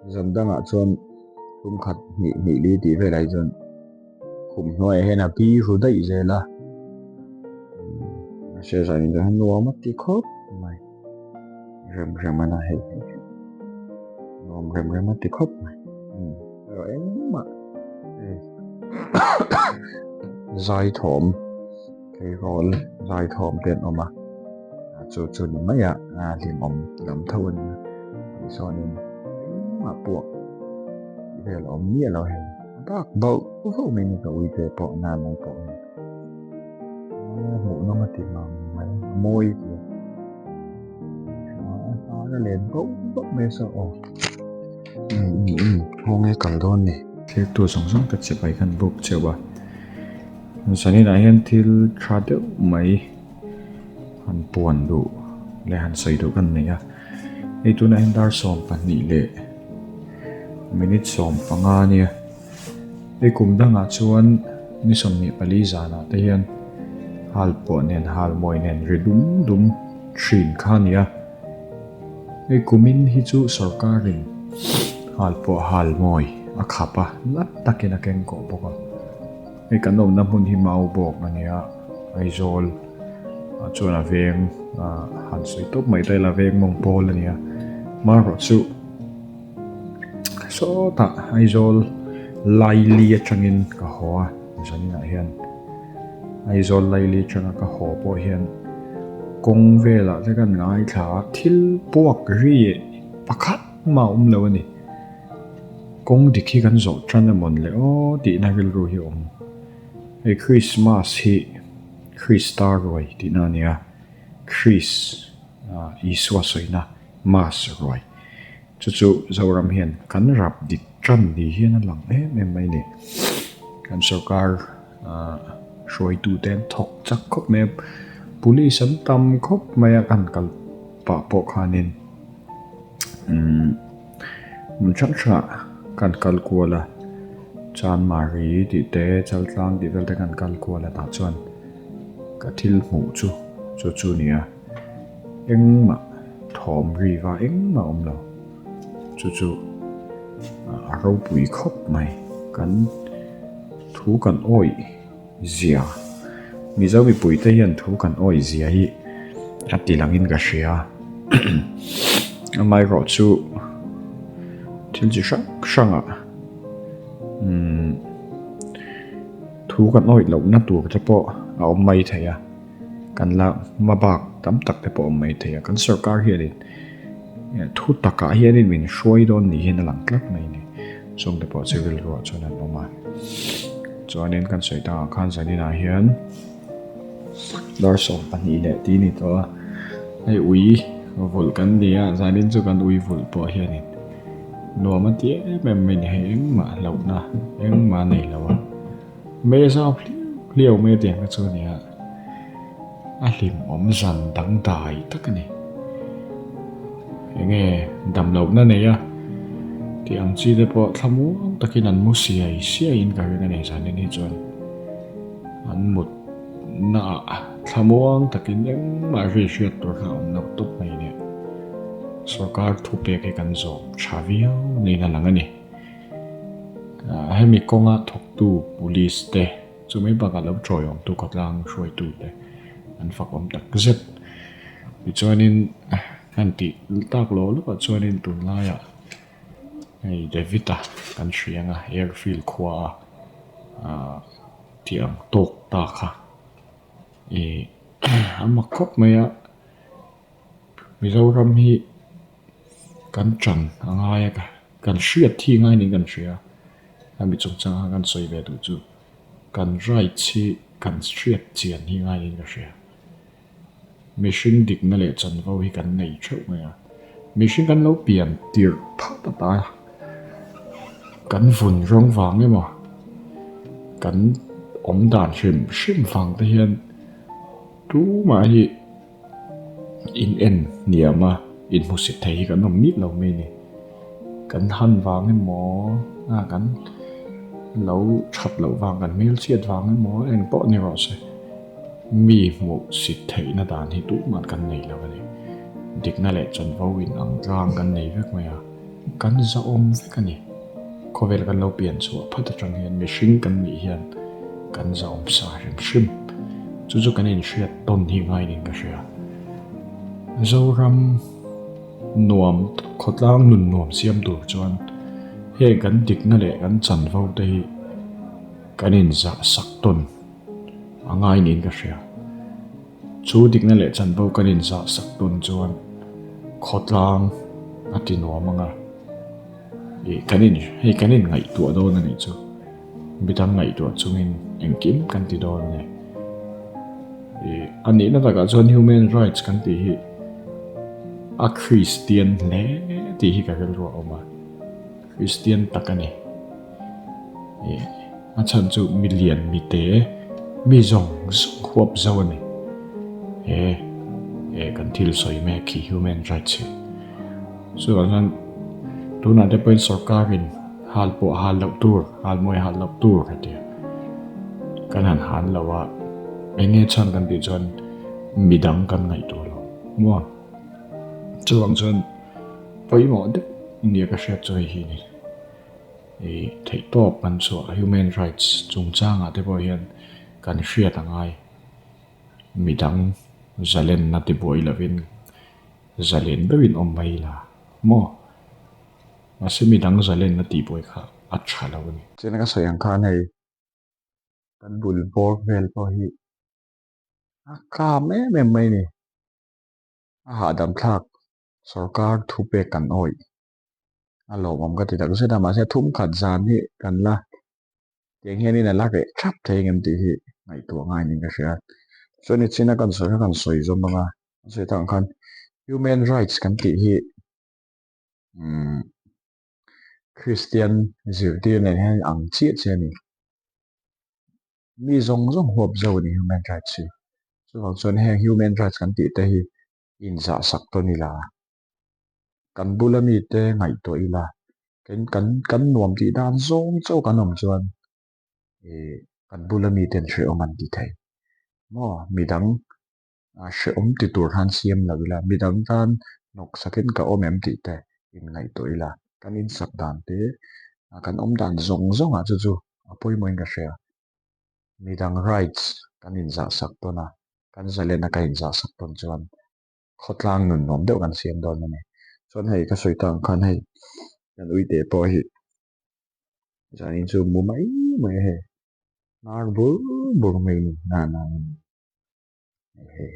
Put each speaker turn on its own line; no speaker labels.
Zon dang ah chuan tum khat hnih li tih velai chuan khum hnuai hen a pi ru daih zel a se zanin chuan nuam a ti khawp mai rem rem ana hei nuam rem rem a ti khawp mai rồi engmah zai thawm kei rawl zai thawm ten awm a chu ni mai ah hlim awm lam tho ani sawn engmah puak vel awm ni alo hei bak bau vo mai ni ka ui te pawh nan mai pawh hmuh nawm a ti mam mai mawi ti nó lên bốc bốc mê sợ hông nghe cầm đôn nè thế tôi sống sống thật sẽ phải khăn bốc chịu bà sáng nay hiện til tra được mấy hắn buồn đủ lẽ hắn xây đủ gần này à ấy tôi này đang sống phần nị lệ mình sống bằng anh nha ấy cũng đang ở chuan ni sống nị bali zana thế hiện hal po nen hal moi nen redum dum trin khan ya ei kumin hi chu sarkarin hal po hal moi a khapa lat takin a keng ko boka ei kanom na mun hi mau bok ania ai zol a chuan a veng han soi top mai tai la veng mong pol ania mar ro chu so ta ai zol lai li atangin ka hoa zani na hian ai zol lai li changa ka ho po hian kong vela te kan ngai thla thil puak ri pakhat ma lo ani kong dikhi kan zo tran mon le o ti na gil ru hi ei Christmas hi Christar roi ti na nia Chris iswa soina mas roi chu zoram hian kan rap dik tran di hian lang em mai ni kan sarkar roi tu ten thok chak khop me police an tam khop maya kan kal pa po khanin mun chang cha kan kal kuala chan mari ti te chal tlang ti vel te kan kal kuala ta chuan ka thil mu chu nia engma thom ri wa engma lo chu a ro pui khop mai kan thu kan oi zia mi zo mi pui te hian thu kan oi zia hi ati langin ka hria mai ro chu thil chi shanga thu kan oi lo na tur te po a om mai theya kan la ma bak tam tak te po om mai theya kan sarkar hian thu taka hian min hroi don ni hian lang tlak mai ni song te po civil ro chuan an oma chuanin kan soita khan zanina hian dar som pani le ti ni to ai ui vul kan dia zanin chu kan ui vul po hianin no ma ti em min heng ma lo na eng ma nei lo me sa liao me tiang ka chu nia a hlim om zan dang dai takani enge dam lo na nei a ti ang chi de po thamu takin an mu sia in ka nga nei zanin ni chuan an mut na thamuang takin engma ri hriat tur ha om no tup mai ne sarkar thu pe ke kan zo thavio nei na lang ani hemi konga thok tu police te chumi baka lo troyom tu katlang hroi tu te an fak om tak zet bi chuanin anti tak lo lu pa chuanin tun la ya ei devita kan hrianga airfield khwa tiang tok ta kha ama khop maya mizoram hi kan chan angaya ka kan hriat thi ngai ni kan hria ami chung changa kan soi ve tu chu kan right chi kan hriat chian hi ngai ni ka hria mission dik na le chan vo hi kan nei theu maya mission kan lo pian tir pha ta kan vun rong wang emaw kan om dan hrim wang te hian tu ma hi in en niama in mu se thei kan nom ni lo me ni kan han wang emaw kan lo that lo wang kan mel chiat wang emaw en po ni ro se mi mu sit thei na dan hi tu man kan nei lo ni dik na le chan vo in ang tlang kan nei vek maya kan za om ve kan ni khovel kan lo pian chu phat atang hian mihring kan ni hian kan za om sa hrim hrim chu kan in hriat ton hi ngai nin ka hria zoram nuam khotlang nun nuam siam tur chuan he kan dik na le kan chan vo te hi kan in za sak ton angai nin ka hria chu dik na le chan vo kan in za sak ton chuan khotlang ati nuam anga kanin hei kanin ngai tu do na ni chu bitang ngai tu chungin engkim kan ti do ne ani na taka chuan human rights kan ti hi a Christian le ti hi ka vel ro oma Christian takani a chan chu million mi te mi zong khuap zo ni kan thil soi me ki human rights so kan tuna te point sarkarin hal po hal lau tur hal moi hal lau tur ka ti kan han lawa enge chan kan ti chuan midang kan ngai tu lo mo chuang chuan poimo de india ka hria choi hi ni thei top kan chu human rights chung changa te bo hian kan hria tangai midang zalen na ti boi lovin zalen bewin om mai la mo masih midang zalen na ti boi kha acha lawani chena ka sayang kha nei kan bul bor vel po hi ka me mai ni a dam thak sarkar thupe kan oi alo mom ka ti tak se da ma se thum khat zan hi kan la tiang hian in la ke thap thei ngam ti hi ngai tu ngai ni ka hria so ni china kan soi zo manga se tang khan human rights kan ti hi Christian zirtir này hay ang chiết che ni mi zong zong huap zo ni human rights chi so wang chuan he human rights kan ti te hi in za sak to ni la kan bulami te ngai to ila kan nuam ti dan zong cho kan om chuan kan bulami ten hre oman ti thei mo midang hre om ti tur han siam la wila midang tan nok sakin ka om em ti te in ngai to ila kan in sak dan te kan om dan zong zong a chu apoi mo in ka hrea midang rights kan in za sak to na kan zalen na ka in za sak ton chuan khotlang nun nom deuh kan siam don ani chuan hei ka soi tang khan hei kan uite po hi zanin chu mu mai he nar bur bur mai ni na he